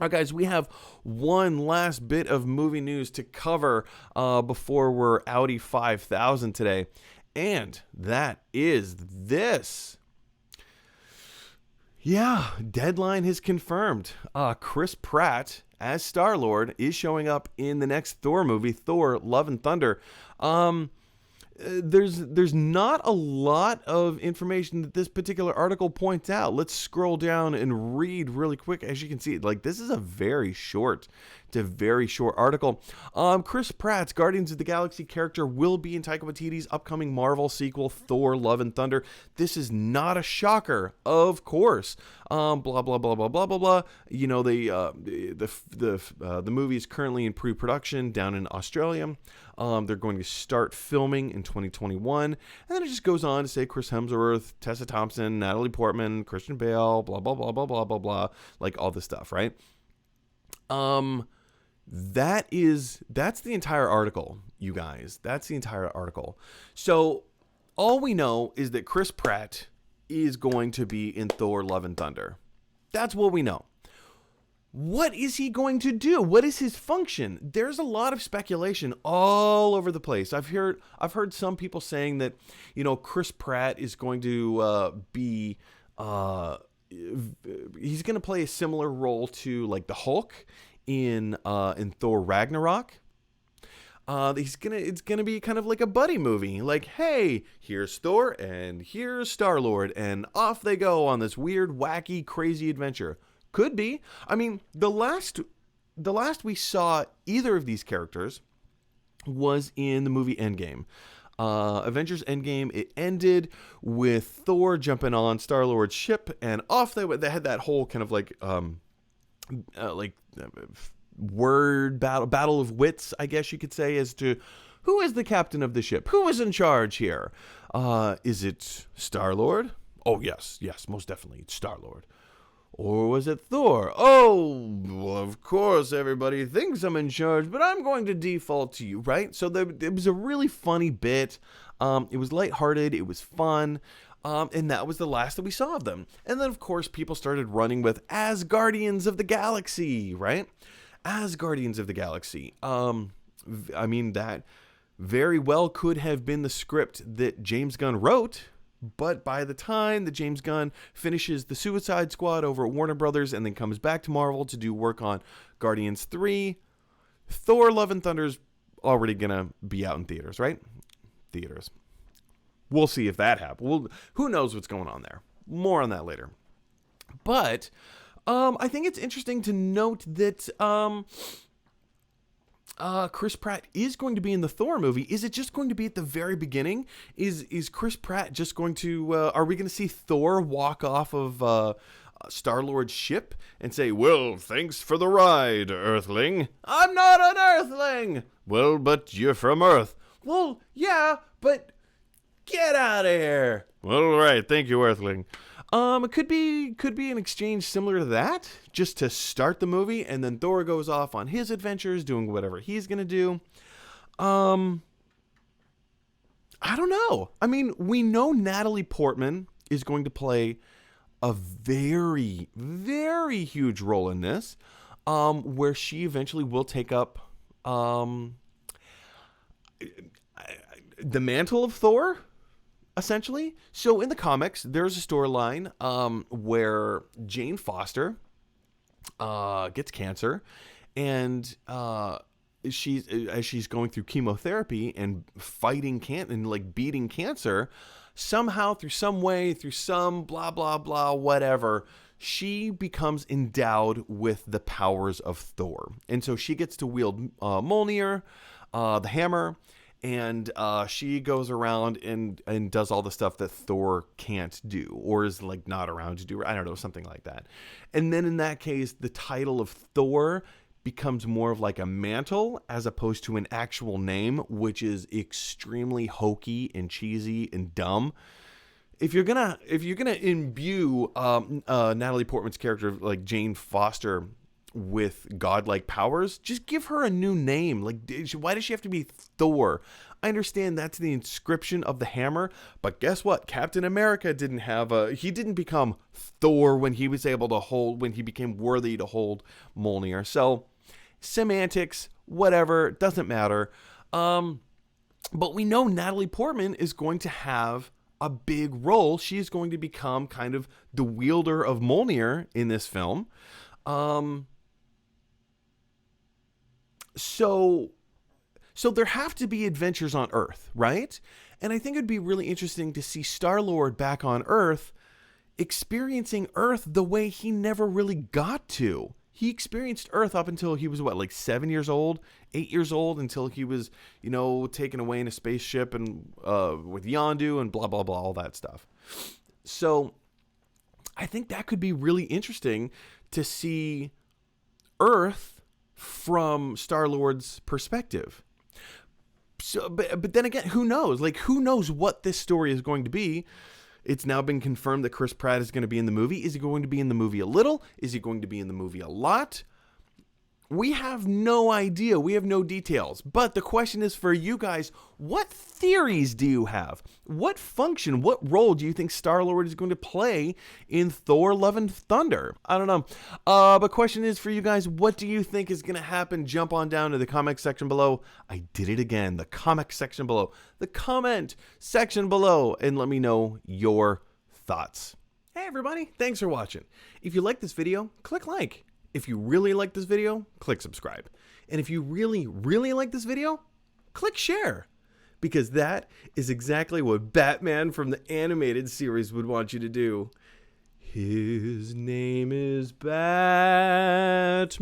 All right, guys, we have one last bit of movie news to cover before we're Audi 5000 today. And that is this. Yeah, deadline is confirmed. Chris Pratt as Star-Lord is showing up in the next Thor movie, Thor: Love and Thunder. There's not a lot of information that this particular article points out. Let's scroll down and read really quick. As you can see, like, this is a very short article. Chris Pratt's Guardians of the Galaxy character will be in Taika Waititi's upcoming Marvel sequel, Thor: Love and Thunder. This is not a shocker, of course. Blah blah blah blah blah blah blah. You know, the movie is currently in pre-production down in Australia. They're going to start filming in 2021, and then it just goes on to say Chris Hemsworth, Tessa Thompson, Natalie Portman, Christian Bale, blah blah blah blah blah blah blah, like all this stuff, right? That's the entire article, you guys. That's the entire article. So all we know is that Chris Pratt is going to be in Thor: Love and Thunder. That's what we know. What is he going to do? What is his function? There's a lot of speculation all over the place. I've heard some people saying that, you know, Chris Pratt is going to be he's going to play a similar role to like the Hulk in Thor Ragnarok. It's gonna be kind of like a buddy movie. Like, hey, here's Thor and here's Star-Lord, and off they go on this weird, wacky, crazy adventure. Could be. I mean, the last we saw either of these characters was in the movie Endgame. Avengers Endgame, it ended with Thor jumping on Star-Lord's ship, and off they went. They had that whole kind of like word battle of wits, I guess you could say, as to who is the captain of the ship, who is in charge here. Is it Star-Lord? Oh yes, most definitely, it's Star-Lord. Or was it Thor? Oh, well, of course, everybody thinks I'm in charge, but I'm going to default to you, right? So it was a really funny bit. It was lighthearted. It was fun. And that was the last that we saw of them. And then, of course, people started running with as Guardians of the Galaxy, right? As Guardians of the Galaxy. I mean, that very well could have been the script that James Gunn wrote. But by the time that James Gunn finishes the Suicide Squad over at Warner Brothers and then comes back to Marvel to do work on Guardians 3, Thor: Love and Thunder's already going to be out in theaters, right? Theaters. We'll see if that happens. Who knows what's going on there? More on that later. But I think it's interesting to note that Chris Pratt is going to be in the Thor movie. Is it just going to be at the very beginning? Is Chris Pratt just going to, are we going to see Thor walk off of Star-Lord's ship and say, well, thanks for the ride, Earthling. I'm not an Earthling. Well, but you're from Earth. Well, yeah, but get out of here. Well, all right, thank you, Earthling. It could be an exchange similar to that, just to start the movie, and then Thor goes off on his adventures, doing whatever he's gonna do. I don't know. I mean, we know Natalie Portman is going to play a very, very huge role in this, where she eventually will take up the mantle of Thor. Essentially. So in the comics, there's a storyline where Jane Foster gets cancer, and as she's going through chemotherapy and fighting beating cancer, somehow, through some way, through some blah blah blah whatever, she becomes endowed with the powers of Thor, and so she gets to wield Mjolnir, the hammer. And she goes around and does all the stuff that Thor can't do, or is like not around to do. I don't know, something like that. And then in that case, the title of Thor becomes more of like a mantle as opposed to an actual name, which is extremely hokey and cheesy and dumb. If you're gonna imbue Natalie Portman's character like Jane Foster with godlike powers, just give her a new name. Like, why does she have to be Thor? I understand that's the inscription of the hammer, but guess what? Captain America he didn't become Thor when he became worthy to hold Mjolnir. So, semantics, whatever, doesn't matter. But we know Natalie Portman is going to have a big role. She is going to become kind of the wielder of Mjolnir in this film. So there have to be adventures on Earth, right? And I think it'd be really interesting to see Star-Lord back on Earth, experiencing Earth the way he never really got to. He experienced Earth up until he was, 7 years old, 8 years old, until he was, taken away in a spaceship and with Yondu and blah, blah, blah, all that stuff. So I think that could be really interesting to see Earth from Star-Lord's perspective. So, but then again, who knows? Who knows what this story is going to be? It's now been confirmed that Chris Pratt is going to be in the movie. Is he going to be in the movie a little? Is he going to be in the movie a lot? We have no idea. We have no details. But the question is for you guys, what theories do you have? What function, what role do you think Star-Lord is going to play in Thor: Love and Thunder? I don't know. But question is for you guys, what do you think is going to happen? Jump on down to the comment section below. I did it again. The comment section below. The comment section below. And let me know your thoughts. Hey everybody, thanks for watching. If you like this video, click like. If you really like this video, click subscribe. And if you really, really like this video, click share. Because that is exactly what Batman from the animated series would want you to do. His name is Batman.